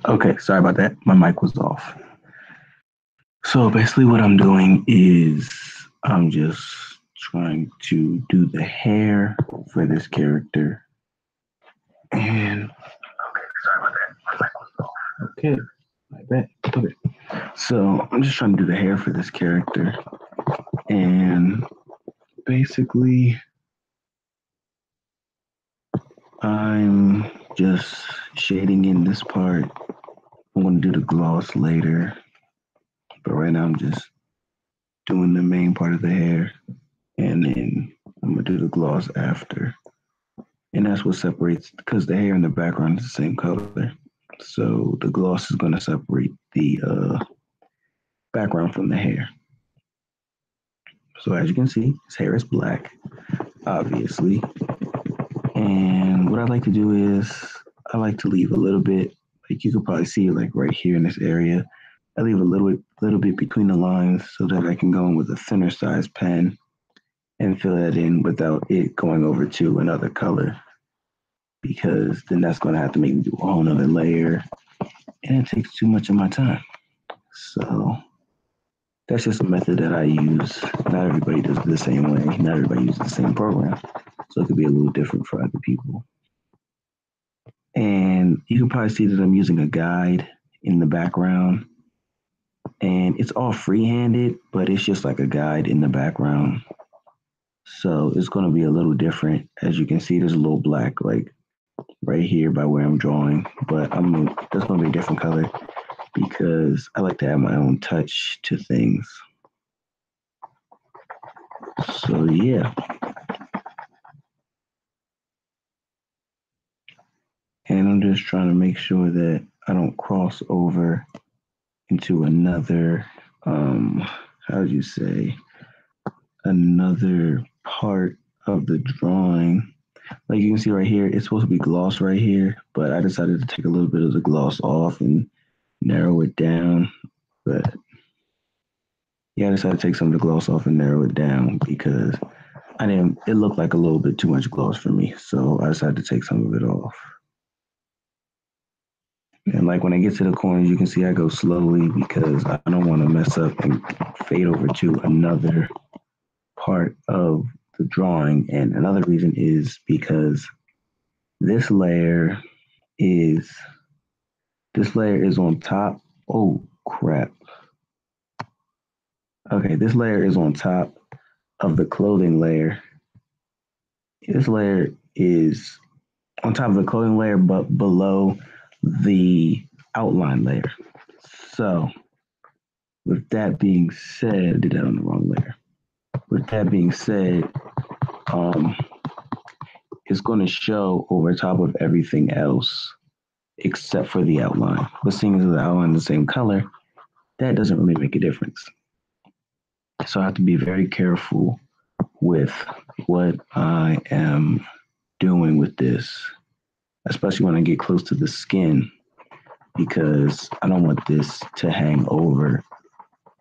Okay, sorry about that. My mic was off. So basically, what I'm doing is I'm just trying to do the hair for this character. And okay, like that. Okay. So I'm just trying to do the hair for this character. And basically, I'm just shading in this part. I'm going to do the gloss later. But right now, I'm just doing the main part of the hair. And then I'm going to do the gloss after. And that's what separates, because the hair in the background is the same color. So the gloss is going to separate the background from the hair. So as you can see, his hair is black, obviously. And what I like to do is I like to leave a little bit, like you could probably see it like right here in this area. I leave a little bit between the lines so that I can go in with a thinner size pen and fill that in without it going over to another color, because then that's going to have to make me do a whole nother layer and it takes too much of my time. So that's just a method that I use. Not everybody does it the same way. Not everybody uses the same program. So it could be a little different for other people. And you can probably see that I'm using a guide in the background. And it's all free-handed, but it's just like a guide in the background. So it's going to be a little different. As you can see, there's a little black like right here by where I'm drawing, but that's going to be a different color because I like to add my own touch to things. So yeah. And I'm just trying to make sure that I don't cross over into another, how would you say, another part of the drawing. Like you can see right here, it's supposed to be gloss right here, but I decided to take a little bit of the gloss off and narrow it down. But yeah, I decided to take some of the gloss off and narrow it down because it looked like a little bit too much gloss for me. So I decided to take some of it off. And like when I get to the corners, you can see I go slowly because I don't want to mess up and fade over to another part of the drawing. And another reason is because this layer is on top. Oh crap. Okay, this layer is on top of the clothing layer. This layer is on top of the clothing layer, but below the outline layer. So with that being said, I did that on the wrong layer. With that being said, um, it's going to show over top of everything else except for the outline. But seeing as the outline is the same color, that doesn't really make a difference. So I have to be very careful with what I am doing with this, especially when I get close to the skin, because I don't want this to hang over,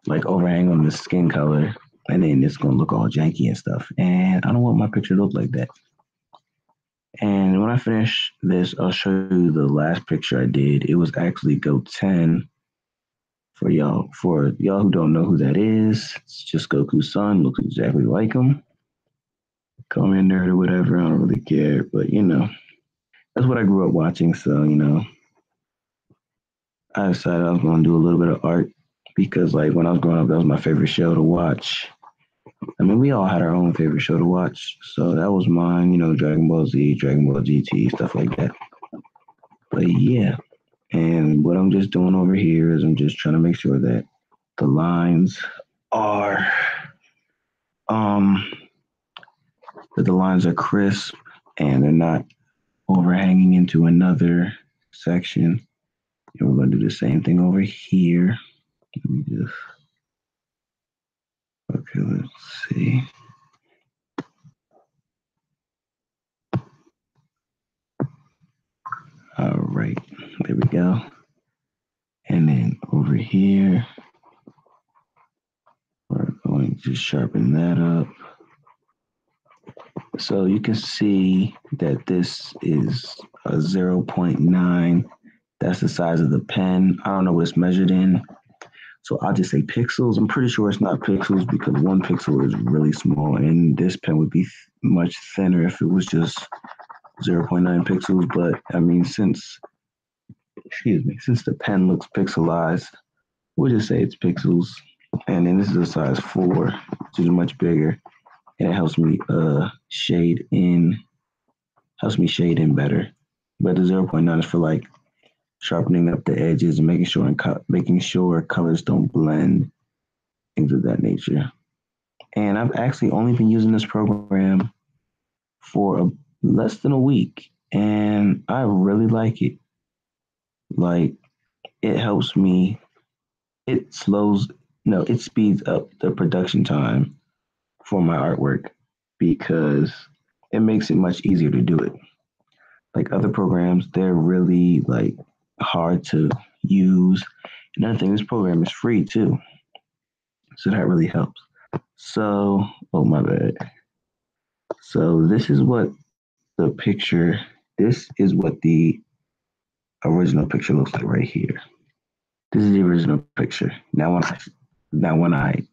like overhang on the skin color, and then it's going to look all janky and stuff. And I don't want my picture to look like that. And when I finish this, I'll show you the last picture I did. It was actually Go 10 for y'all. For y'all who don't know who that is, it's just Goku's son. Looks exactly like him. Call me a nerd or whatever. I don't really care. But, that's what I grew up watching. So, I decided I was going to do a little bit of art because, like, when I was growing up, that was my favorite show to watch. I mean, we all had our own favorite show to watch. So that was mine, Dragon Ball Z, Dragon Ball GT, stuff like that. But yeah, and what I'm just doing over here is I'm just trying to make sure that the lines are um that the lines are crisp and they're not overhanging into another section. And we're gonna do the same thing over here. Let me just okay, let's see. All right, there we go. And then over here, we're going to sharpen that up. So you can see that this is a 0.9 That's the size of the pen. I don't know what it's measured in. So I'll just say pixels. I'm pretty sure it's not pixels because one pixel is really small, and this pen would be much thinner if it was just zero point 0.9 pixels. But I mean, since the pen looks pixelized, we'll just say it's pixels. And then this is a size 4, which is much bigger, and it helps me shade in better. But the zero point 0.9 is for like sharpening up the edges and making sure colors don't blend, things of that nature. And I've actually only been using this program for less than a week, and I really like it. Like, it helps me. It slows, no, it speeds up the production time for my artwork because it makes it much easier to do it. Like other programs, they're really like hard to use. Another thing, this program is free too, so that really helps. So, oh my bad. So this is what the picture. This is what the original picture looks like right here. This is the original picture. Now when I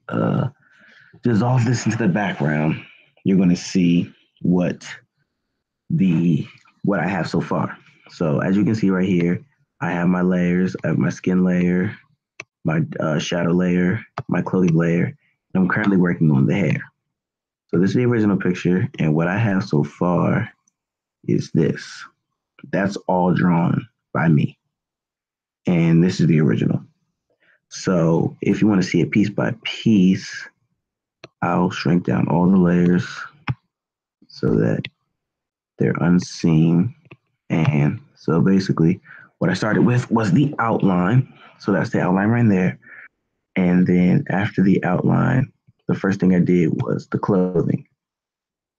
dissolve this into the background, you're going to see what the what I have so far. So as you can see right here, I have my layers. I have my skin layer, my shadow layer, my clothing layer, and I'm currently working on the hair. So this is the original picture, and what I have so far is this. That's all drawn by me, and this is the original. So if you want to see it piece by piece, I'll shrink down all the layers so that they're unseen. And so basically, what I started with was the outline. So that's the outline right there. And then after the outline, the first thing I did was the clothing.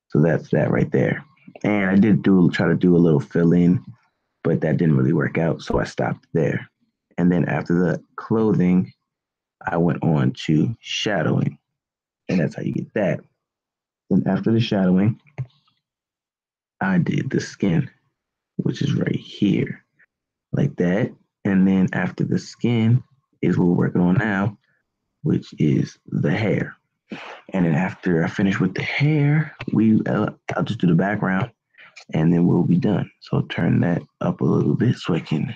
So that's that right there. And I did try to do a little fill in, but that didn't really work out. So I stopped there. And then after the clothing, I went on to shadowing. And that's how you get that. Then after the shadowing, I did the skin, which is right here, like that. And then after the skin is what we're working on now, which is the hair. And then after I finish with the hair, I'll just do the background, and then we'll be done. So I'll turn that up a little bit so I can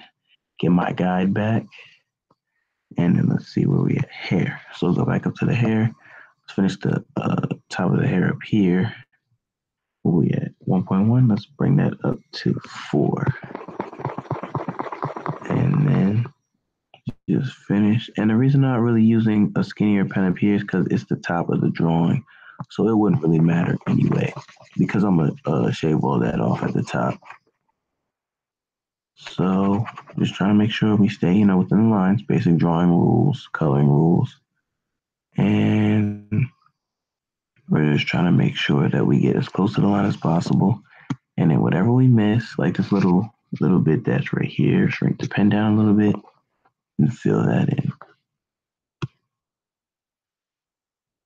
get my guide back. And then let's see where we at. Hair. So go back up to the hair. Let's finish the top of the hair up here. Where we at? 1.1. Let's bring that up to 4. And then just finish. And the reason I'm not really using a skinnier pen up here is because it's the top of the drawing. So it wouldn't really matter anyway, because I'm going to shave all that off at the top. So just trying to make sure we stay, within the lines, basic drawing rules, coloring rules. And we're just trying to make sure that we get as close to the line as possible. And then whatever we miss, like this little bit that's right here, shrink the pen down a little bit and fill that in.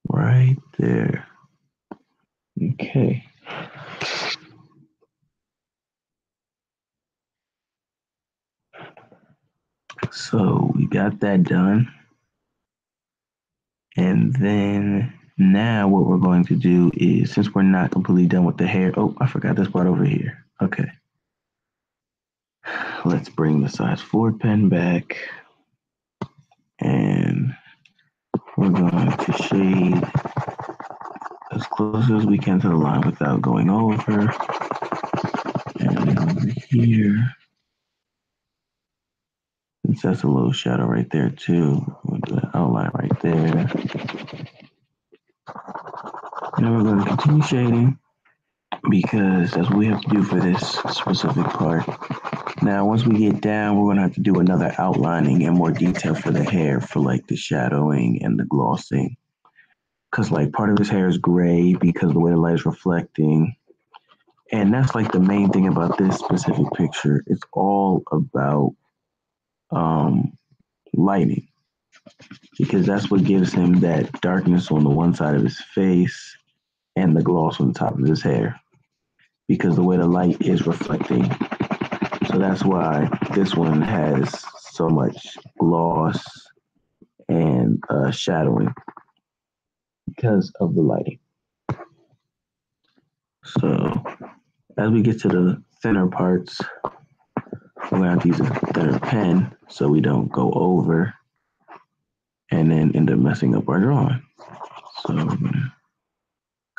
Right there. Okay. So we got that done. And then now what we're going to do is, since we're not completely done with the hair, oh, I forgot this part over here. Okay. Let's bring the size 4 pen back. And we're going to shade as close as we can to the line without going over. And then over here, since that's a little shadow right there too, we'll do an outline right there. And then we're going to continue shading because that's what we have to do for this specific part. Now, once we get down, we're going to have to do another outlining and more detail for the hair, for like the shadowing and the glossing. Because like part of his hair is gray because the way the light is reflecting. And that's like the main thing about this specific picture. It's all about lighting, because that's what gives him that darkness on the one side of his face and the gloss on the top of his hair, because the way the light is reflecting. So So that's why this one has so much gloss and shadowing because of the lighting. So as we get to the thinner parts, we're gonna have to use a thinner pen so we don't go over and then end up messing up our drawing. So we're gonna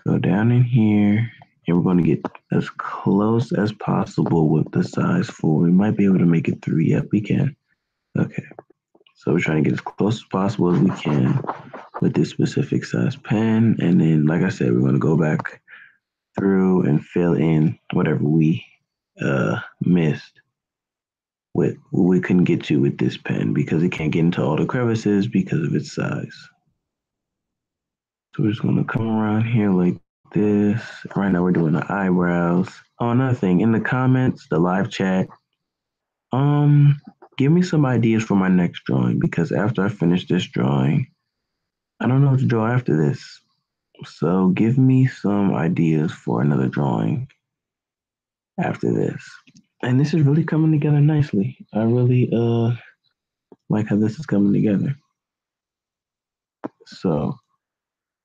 go down in here and we're gonna get as close as possible with the size 4. We might be able to make it 3. Yep, we can. Okay. So we're trying to get as close as possible as we can with this specific size pen. And then, like I said, we're gonna go back through and fill in whatever we missed with we couldn't get to with this pen because it can't get into all the crevices because of its size. So we're just gonna come around here like this. Right now we're doing the eyebrows. Oh, another thing, in the comments, the live chat, give me some ideas for my next drawing because after I finish this drawing, I don't know what to draw after this. So give me some ideas for another drawing after this. And this is really coming together nicely. I really like how this is coming together. So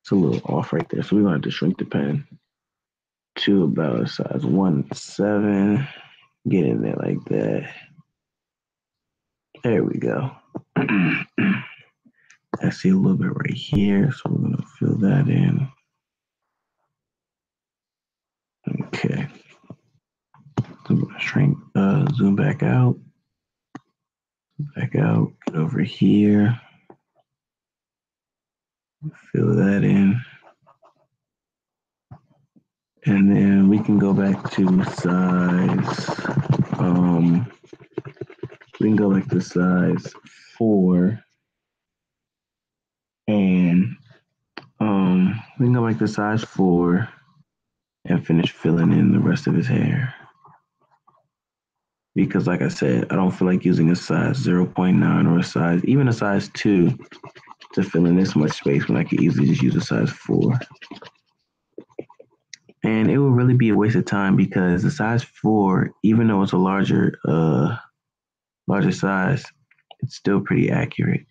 it's a little off right there. So we're gonna have to shrink the pen to about a size 1/7. Get in there like that. There we go. I see a little bit right here, so we're gonna fill that in. Okay. So I'm gonna shrink, zoom back out, get over here, fill that in. And then we can go back to size, we can go back to size 4 and we can go back to size 4 and finish filling in the rest of his hair. Because like I said, I don't feel like using a size 0.9 or a size, even a size 2 to fill in this much space when I could easily just use a size 4. And it will really be a waste of time because the size 4, even though it's a larger size, it's still pretty accurate.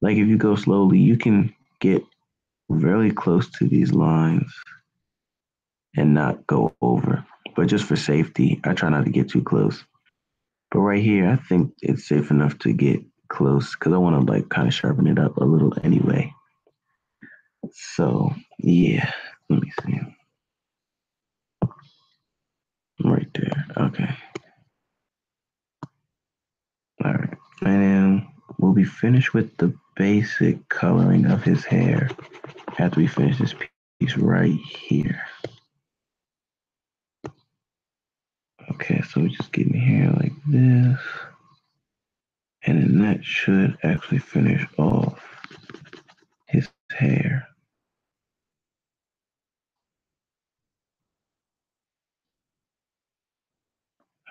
Like if you go slowly, you can get very close to these lines and not go over. But just for safety, I try not to get too close. But right here, I think it's safe enough to get close because I want to like kind of sharpen it up a little anyway. So yeah, let me see. Right there. Okay. All right. And then we'll be finished with the basic coloring of his hair after we finish this piece right here. Okay, so we're just getting here like this. And then that should actually finish off his hair.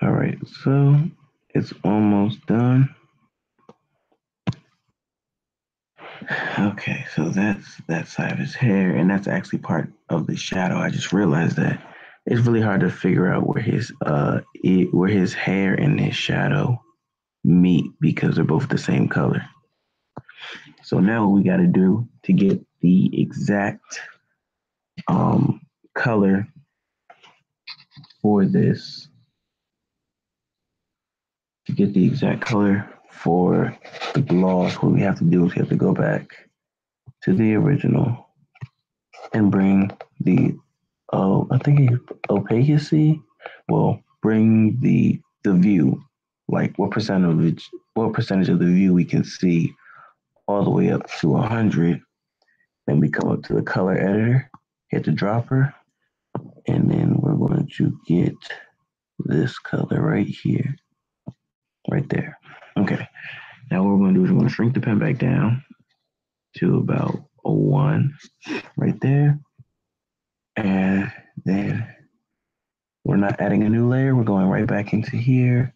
All right, so it's almost done. Okay, so that's that side of his hair, and that's actually part of the shadow. I just realized that it's really hard to figure out where his hair and his shadow meet because they're both the same color. So now what we got to do to get the exact color for this, to get the exact color for the gloss, what we have to do is we have to go back to the original and bring the I think opacity. Well, bring the view, like what percentage of the view we can see, all the way up to 100. Then we come up to the color editor, hit the dropper, and then we're going to get this color right here, right there. Okay. Now what we're going to do is we're going to shrink the pen back down to about a 1 right there. And then we're not adding a new layer. We're going right back into here,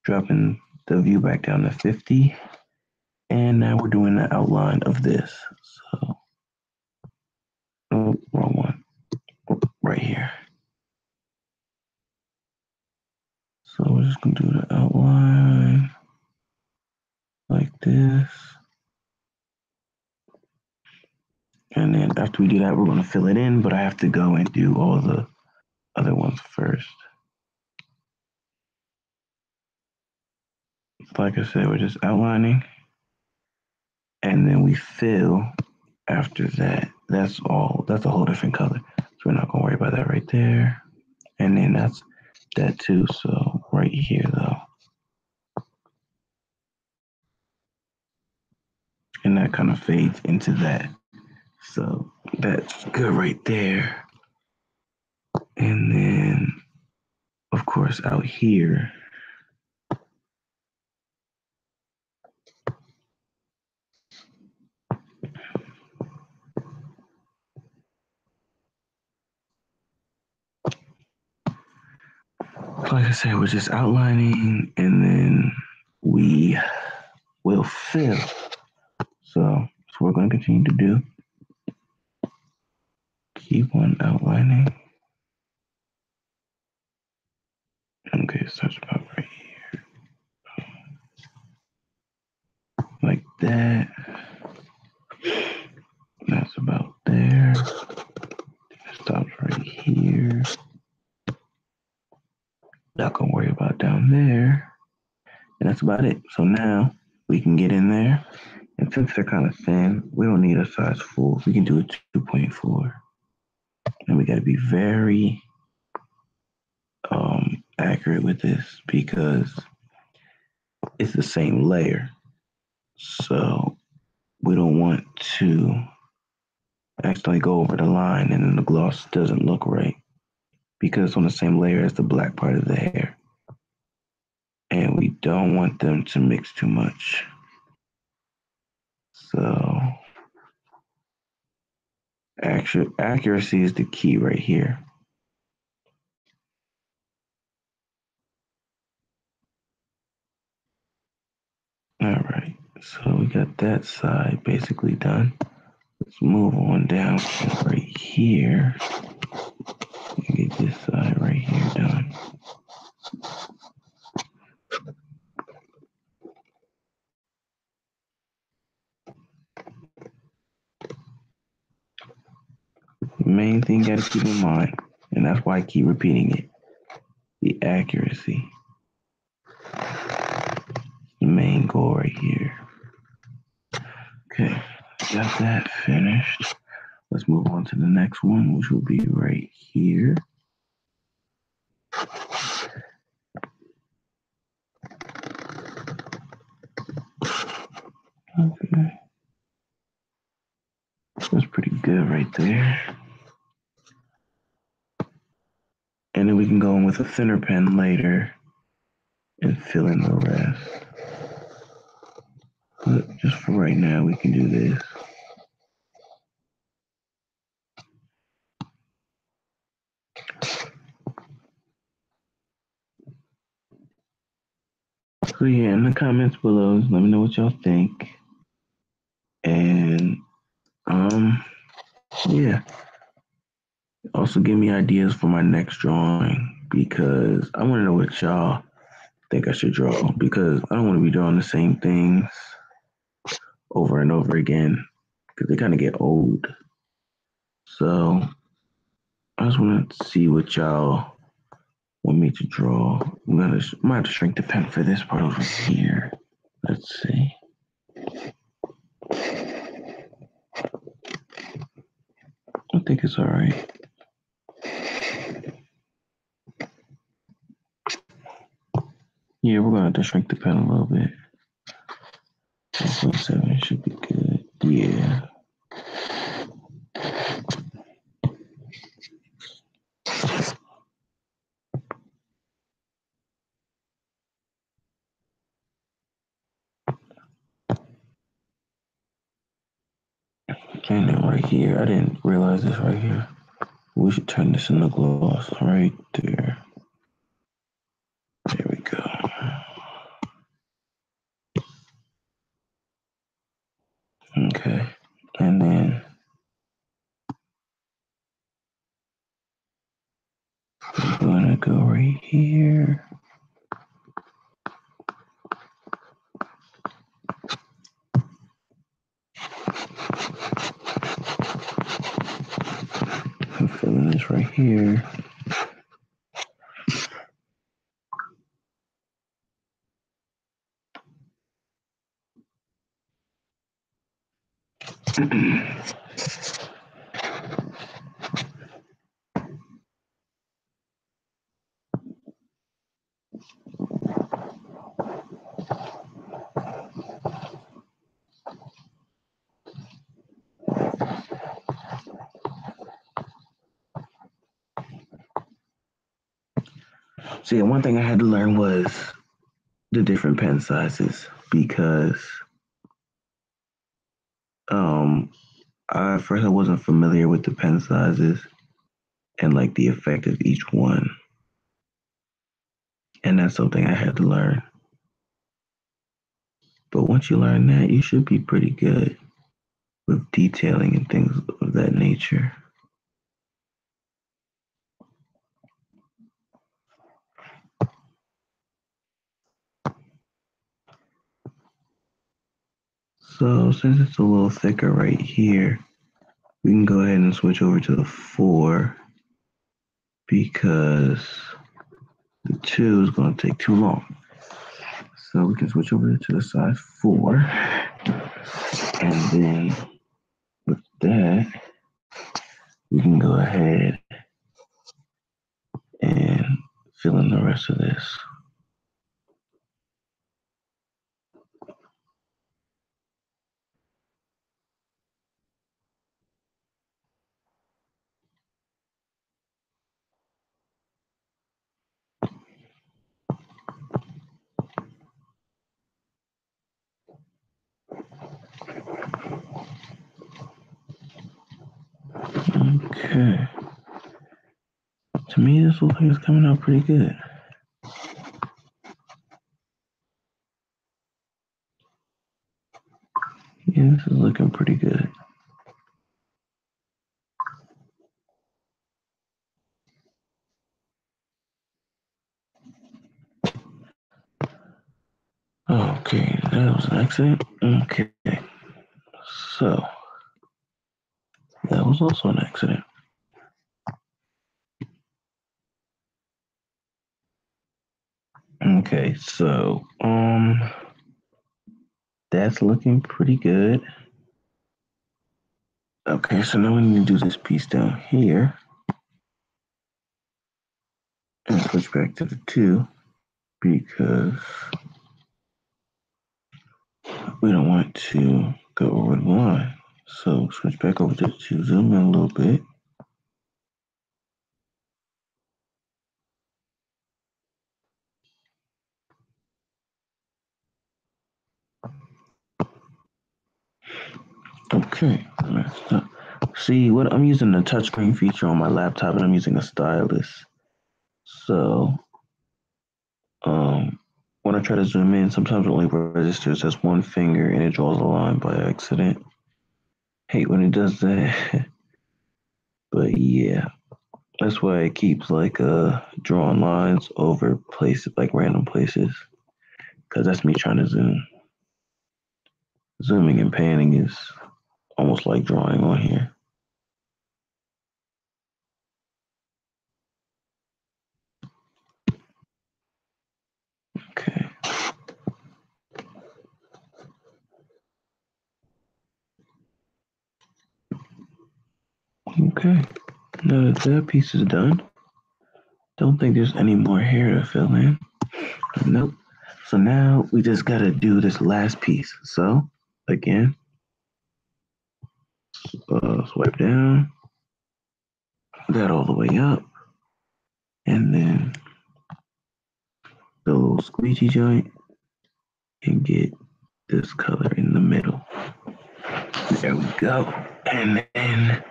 dropping the view back down to 50. And now we're doing the outline of this. So, oh, wrong one. Right here. So we're just gonna do the outline like this. And then after we do that, we're gonna fill it in, but I have to go and do all the other ones first. Like I said, we're just outlining and then we fill after that. That's all. That's a whole different color. So we're not gonna worry about that right there. And then that's that too. So right here though. And that kind of fades into that. So that's good right there. And then of course out here, like I said, we're just outlining and then we will fill. So that's what we're going to continue to do. Keep on outlining. Okay, so that's about right here. Like that. That's about there. It stops right here. Not gonna worry about down there. And that's about it. So now we can get in there. And since they're kind of thin, we don't need a size 4. We can do a 2.4. And we got to be very accurate with this because it's the same layer. So we don't want to accidentally go over the line and then the gloss doesn't look right because it's on the same layer as the black part of the hair. And we don't want them to mix too much. So accuracy is the key right here. All right, so we got that side basically done. Let's move on down to right here and get this side right here done. The main thing you gotta keep in mind, and that's why I keep repeating it, the accuracy. The main goal right here. Okay, got that finished. Let's move on to the next one, which will be right here. Okay. That's pretty good right there. And then we can go in with a thinner pen later and fill in the rest. But just for right now, we can do this. So yeah, in the comments below, let me know what y'all think. And yeah. Also give me ideas for my next drawing because I want to know what y'all think I should draw because I don't want to be drawing the same things over and over again because they kind of get old. So I just want to see what y'all want me to draw. I might have to shrink the pen for this part over here. Let's see. I think it's all right. Yeah, we're gonna have to shrink the pen a little bit. 1.7 should be good. Yeah. And then right here, I didn't realize this right here. We should turn this into gloss right there. There we go. Okay. And then we're gonna go right here. this right here. See, one thing I had to learn was the different pen sizes because um I wasn't familiar with the pen sizes and like the effect of each one. And that's something I had to learn. But once you learn that, you should be pretty good with detailing and things of that nature. So since it's a little thicker right here, we can go ahead and switch over to the 4 because the 2 is going to take too long. So we can switch over to the size 4. And then with that, we can go ahead and fill in the rest of this. Okay. To me, this whole thing is coming out pretty good. Yeah, this is looking pretty good. Okay, that was an accident. Okay, so that was also an accident. Okay, so that's looking pretty good. Okay, so now we need to do this piece down here and switch back to the 2 because we don't want to go over the line. So switch back over to the 2, zoom in a little bit. Okay, see what I'm using the touchscreen feature on my laptop and I'm using a stylus. So when I try to zoom in, sometimes it only registers as one finger and it draws a line by accident. Hate when it does that. But yeah, that's why it keeps like drawing lines over places, like random places. Cause that's me trying to zoom. Zooming and panning is almost like drawing on here. Okay. Okay. Now that that piece is done, don't think there's any more hair to fill in. Nope. So now we just gotta do this last piece. So again, swipe down, that all the way up, and then the little squeegee joint, and get this color in the middle. There we go. And then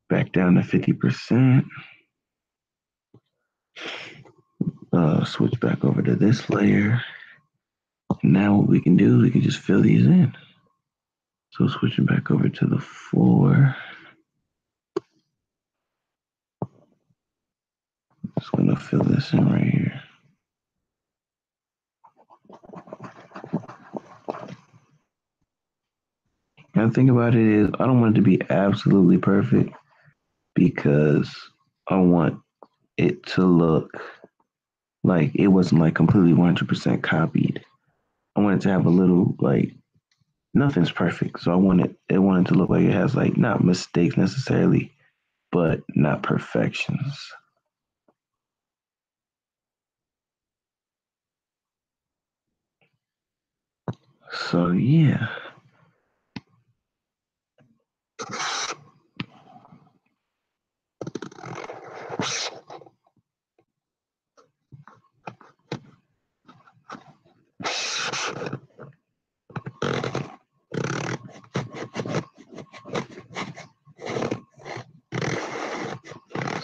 back down to 50%. Switch back over to this layer. Now what we can do, we can just fill these in. So switching back over to the 4. Just gonna fill this in right here. And the thing about it is, I don't want it to be absolutely perfect because I want it to look like it wasn't like completely 100% copied. I want it to have a little like nothing's perfect. So I want it to look like it has like not mistakes necessarily, but not perfections. So yeah.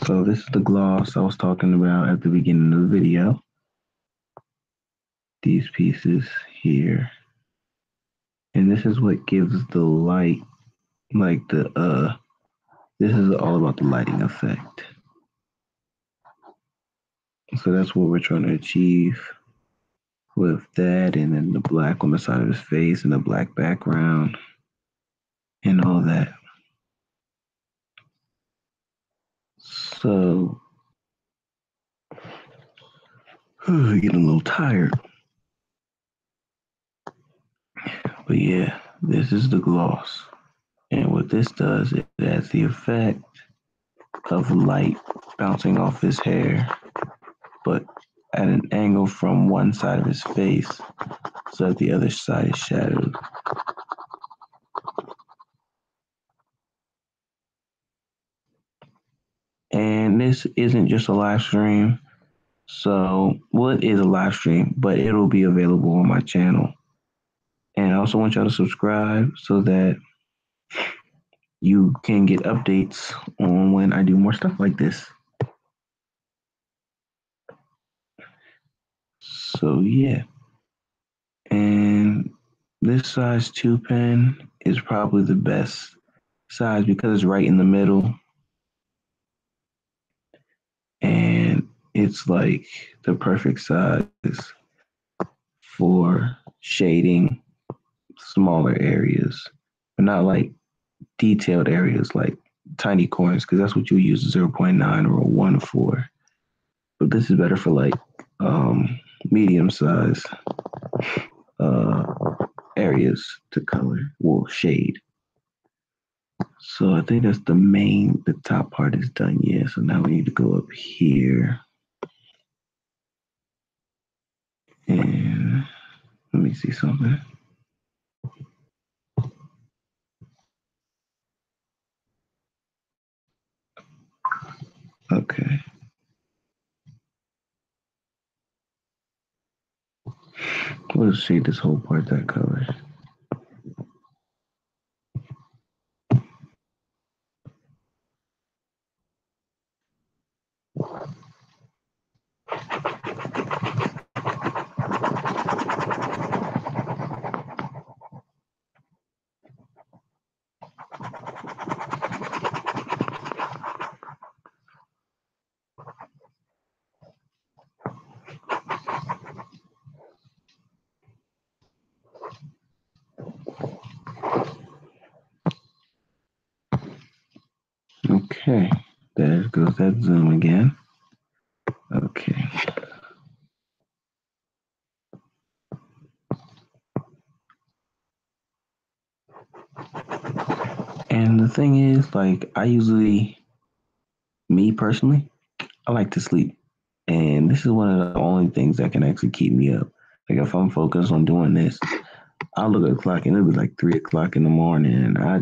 So this is the gloss I was talking about at the beginning of the video. These pieces here. And this is what gives the light like this is all about the lighting effect. So that's what we're trying to achieve with that, and then the black on the side of his face and the black background and all that. So getting a little tired. But yeah, this is the gloss. And what this does, it adds the effect of light bouncing off his hair, but at an angle from one side of his face so that the other side is shadowed. And this isn't just a live stream. So, well, it is a live stream, but it'll be available on my channel. And I also want y'all to subscribe so that you can get updates on when I do more stuff like this. So, yeah. And this size 2 pen is probably the best size because it's right in the middle. And it's like the perfect size for shading smaller areas, but not like detailed areas like tiny corners, because that's what you use 0.9 or a 1 for. But this is better for like medium size uh, areas to color, well, shade. So I think that's the top part is done. Yeah. So now we need to go up here and let me see something. Okay. Let's shade this whole part that color. Okay. There goes that zoom again. Okay. And the thing is, like, me personally, I like to sleep. And this is one of the only things that can actually keep me up. Like, if I'm focused on doing this, I'll look at the clock and it'll be like 3 o'clock in the morning. And I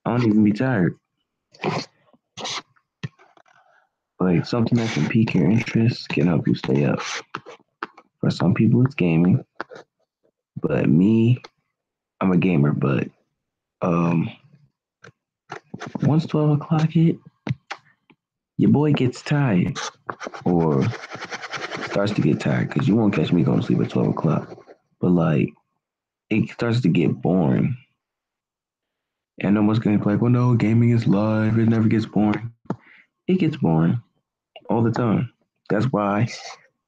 don't even be tired. Like, something that can pique your interest can help you stay up. For some people, it's gaming. But me, I'm a gamer. But um, once 12 o'clock hit, your boy gets tired. Or starts to get tired because you won't catch me going to sleep at 12 o'clock. But like, it starts to get boring. And no one's going to be like, well, no, gaming is live. It never gets boring. It gets boring all the time. That's why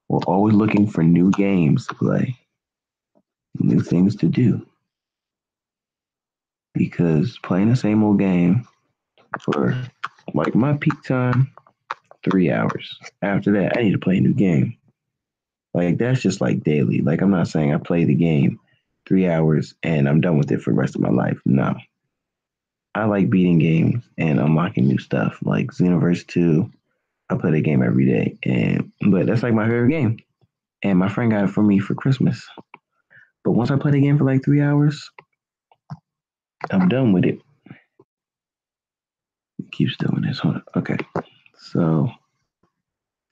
we're always looking for new games to play, new things to do. Because playing the same old game for like my peak time 3 hours. After that, I need to play a new game. Like that's just like daily. Like I'm not saying I play the game 3 hours and I'm done with it for the rest of my life. No. I like beating games and unlocking new stuff. Like Xenoverse 2, I play the game every day. And but that's like my favorite game. And my friend got it for me for Christmas. But once I play the game for like 3 hours, I'm done with it. It keeps doing this. Hold on. Okay. So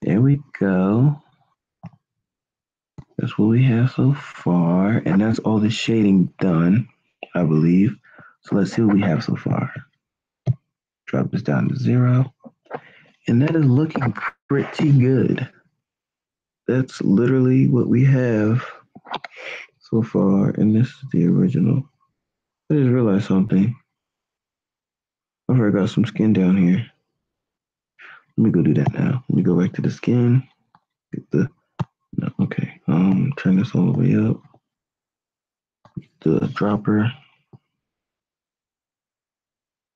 there we go. That's what we have so far. And that's all the shading done, I believe. So let's see what we have so far. Drop this down to 0. And that is looking pretty good. That's literally what we have so far. And this is the original. I just realized something. I forgot some skin down here. Let me go do that now. Let me go back to the skin. Get the no, okay. Turn this all the way up. The dropper.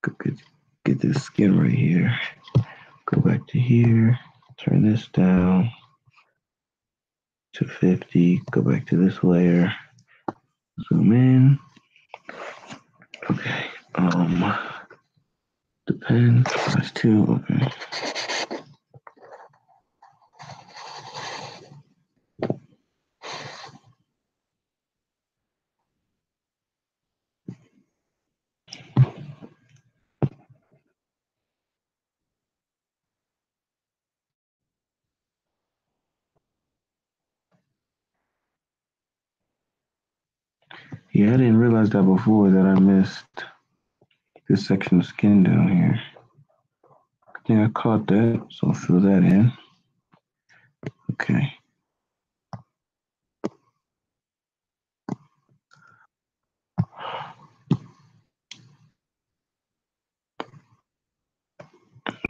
Go get this skin right here. Go back to here. Turn this down to 50. Go back to this layer. Zoom in. Okay. Depends. That's 2. Okay. Yeah, I didn't realize that before that I missed this section of skin down here. I think I caught that, so I'll fill that in. Okay.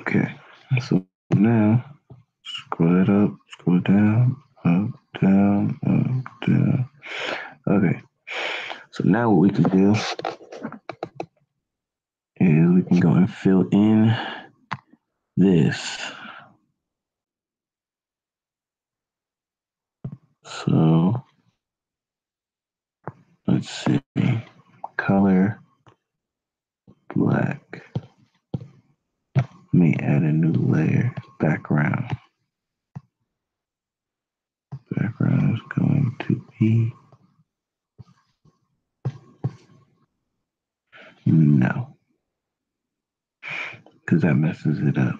Okay. So now scroll that up, scroll down, up, down, up, down. Okay. So now what we can do is we can go and fill in this. So let's see. Color black. Let me add a new layer. Background. Background is going to be no. Because that messes it up.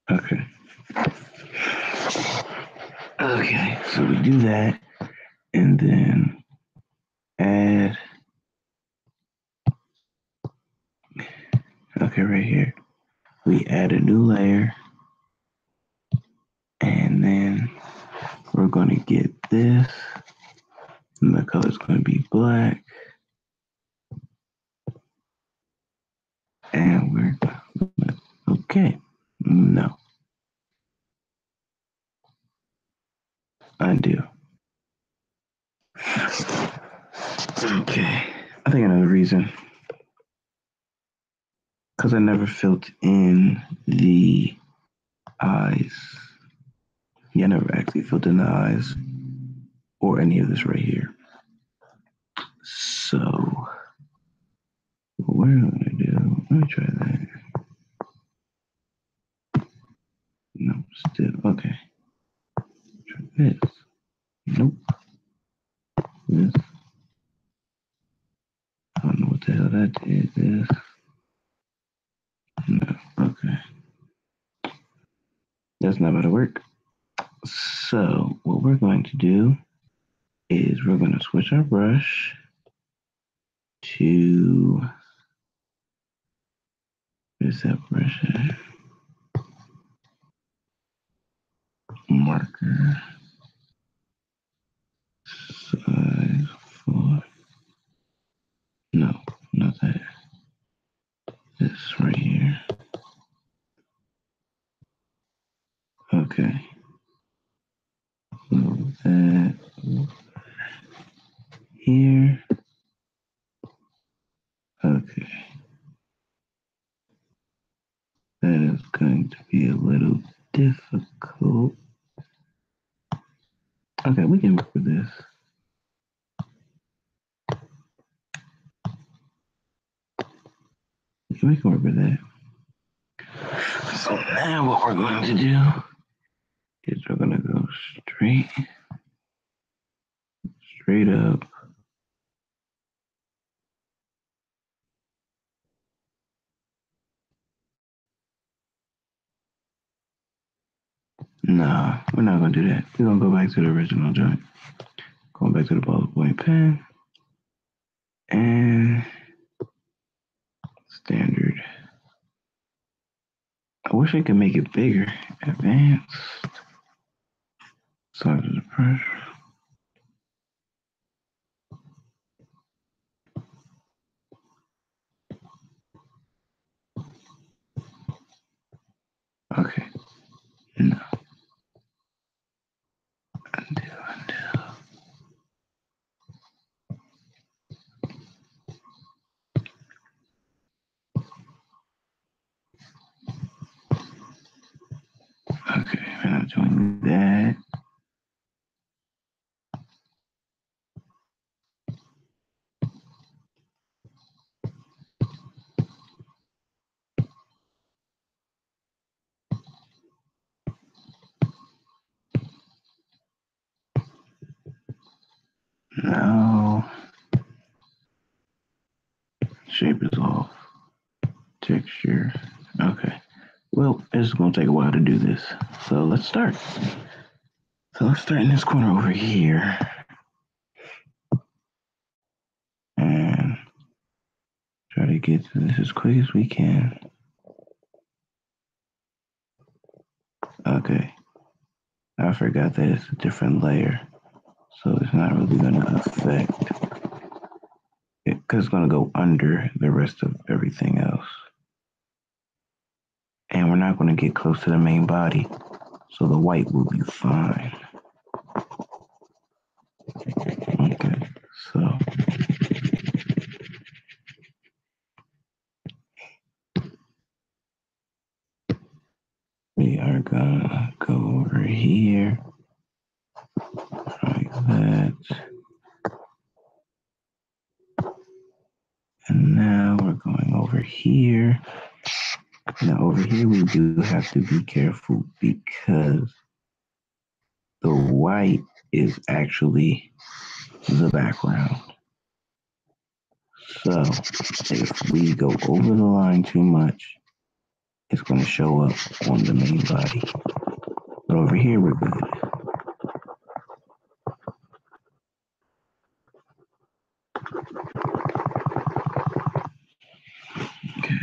Okay. Okay, so we do that and then add. Okay, right here. We add a new layer and then we're going to get this. And the color is going to be black. And we're okay. No. Undo. Okay. I think another reason. Because I never filled in the eyes. Yeah, I never actually filled in the eyes or any of this right here. So, what am I going to do? Let me try that. No, still. Okay. Try this. Nope. This. I don't know what the hell that did. This. No. Okay. That's not going to work. So, what we're going to do is we're going to switch our brush to. Where's that brush at? Marker. Size 4. No, not that. This right here. Okay. Move that here. going to be a little difficult. Okay, we can work with this. We can work with that. So now what we're going to do is we're going to go straight up. Nah, we're not going to do that. We're going to go back to the original joint. Going back to the ballpoint pen. And standard. I wish I could make it bigger. Advanced. Size of the brush. Okay. No. Undo. Okay, we're not doing that. No. Shape is off. Texture. Okay. Well, it's going to take a while to do this. So let's start. So let's start in this corner over here. And try to get to this as quick as we can. Okay. I forgot that it's a different layer. So it's not really going to affect it because it's going to go under the rest of everything else. And we're not going to get close to the main body. So the white will be fine. Okay. So we are gonna go over here like that. And now we're going over here. Now over here we do have to be careful because the white is actually the background. So if we go over the line too much, it's going to show up on the main body. But over here we're good. Okay.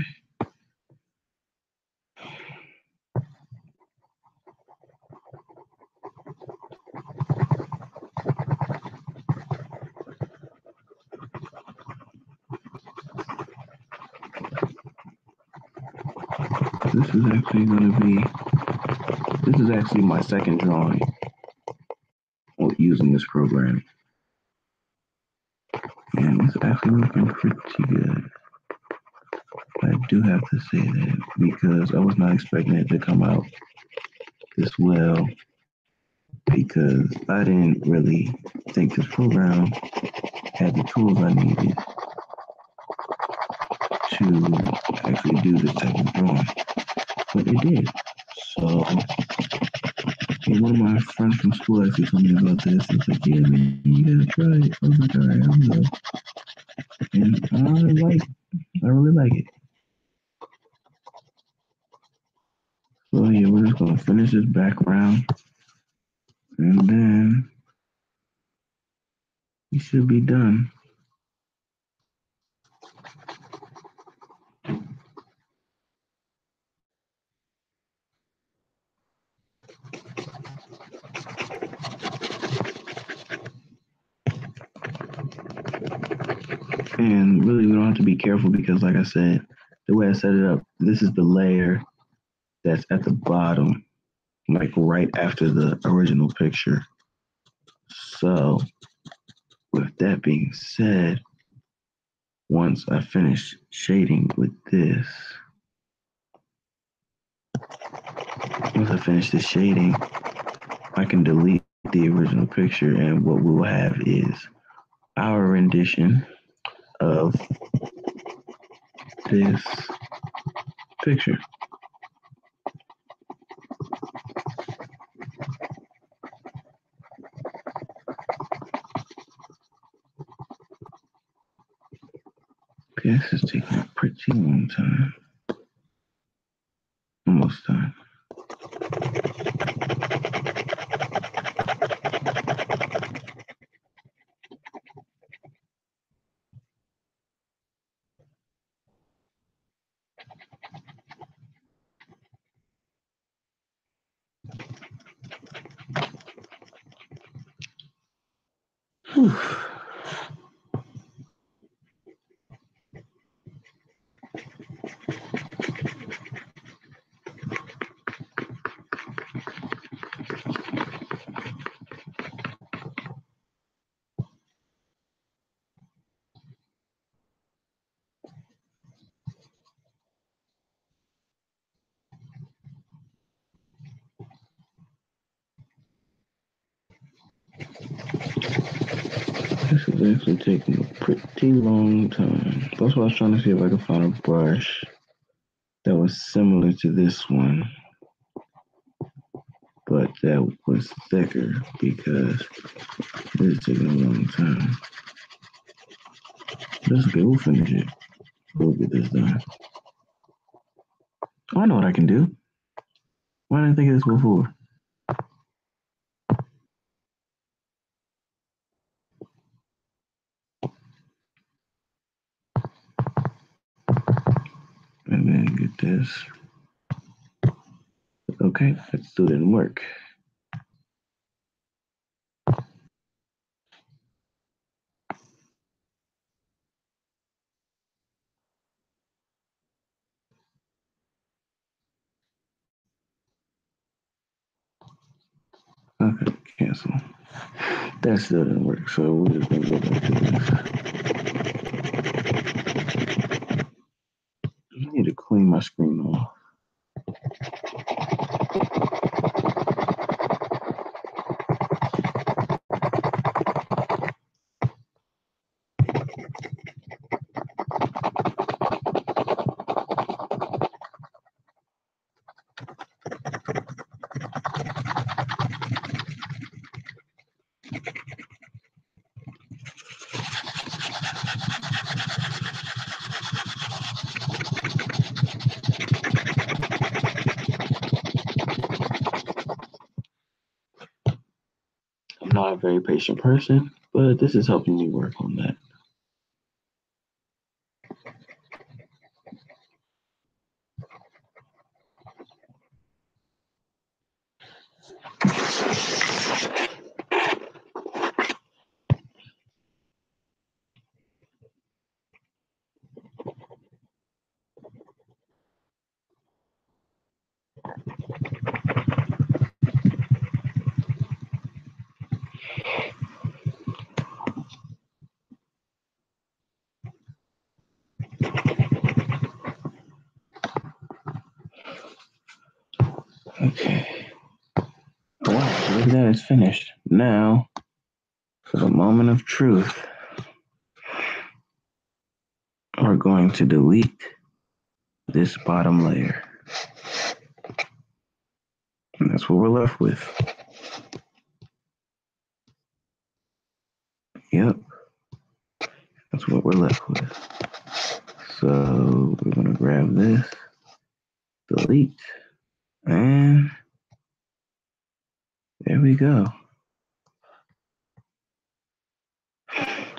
This is actually my second drawing using this program. And it's actually looking pretty good. I do have to say that because I was not expecting it to come out this well because I didn't really think this program had the tools I needed to actually do this type of drawing. But it did. So one of my friends from school actually told me about this. It's like, yeah, man, you gotta try it. I was like, all right, I'm good. And I really like it. So yeah, we're just gonna finish this background, and then we should be done. And really, we don't have to be careful because, like I said, the way I set it up, this is the layer that's at the bottom, like right after the original picture. So, with that being said, once I finish shading with this, once I finish the shading, I can delete the original picture, and what we will have is our rendition of this picture. Okay, this is taking a pretty long time. Almost done. Whew. This is actually taking a pretty long time. That's why I was trying to see if I could find a brush that was similar to this one, but that was thicker because this is taking a long time. That's okay, we'll finish it. We'll get this done. Oh, I know what I can do. Why didn't I think of this before? And then get this. Okay, that still didn't work. Okay, cancel. That still didn't work, so we're just gonna go back to this. I need to clean my screen off. I'm not a very patient person, but this is helping me work on that. Okay. Wow, look at that, it's finished. Now, for the moment of truth, we're going to delete this bottom layer. And that's what we're left with. Yep, that's what we're left with. So we're gonna grab this, delete, and there we go.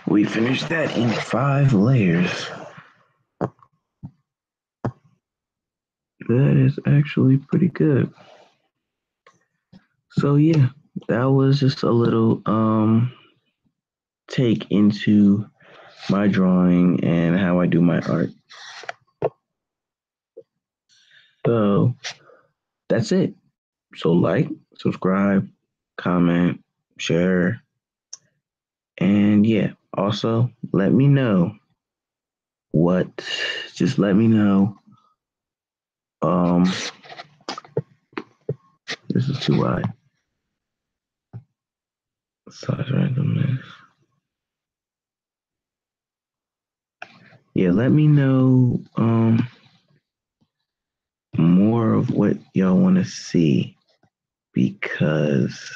We finished that in 5 layers. That is actually pretty good. So yeah, that was just a little take into my drawing and how I do my art. So that's it. So like, subscribe, comment, share, and yeah, also let me know just let me know too wide. Size randomness. Yeah, let me know more of what y'all want to see, because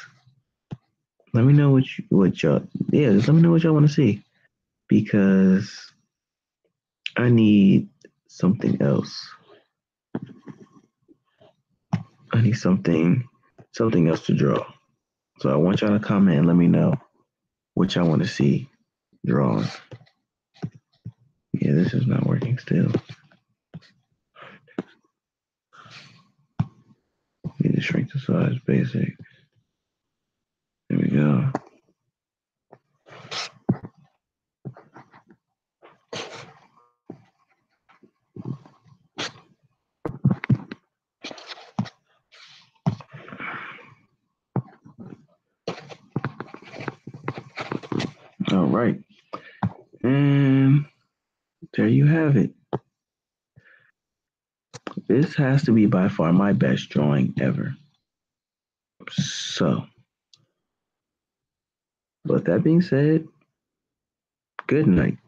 let me know what y'all just let me know what y'all want to see, because I need something else. I need something else to draw. So I want y'all to comment and let me know what y'all want to see drawn. Yeah, this is not working still. Need to shrink the size, basic. There we go. All right. And there you have it. This has to be by far my best drawing ever. So, with that being said, good night.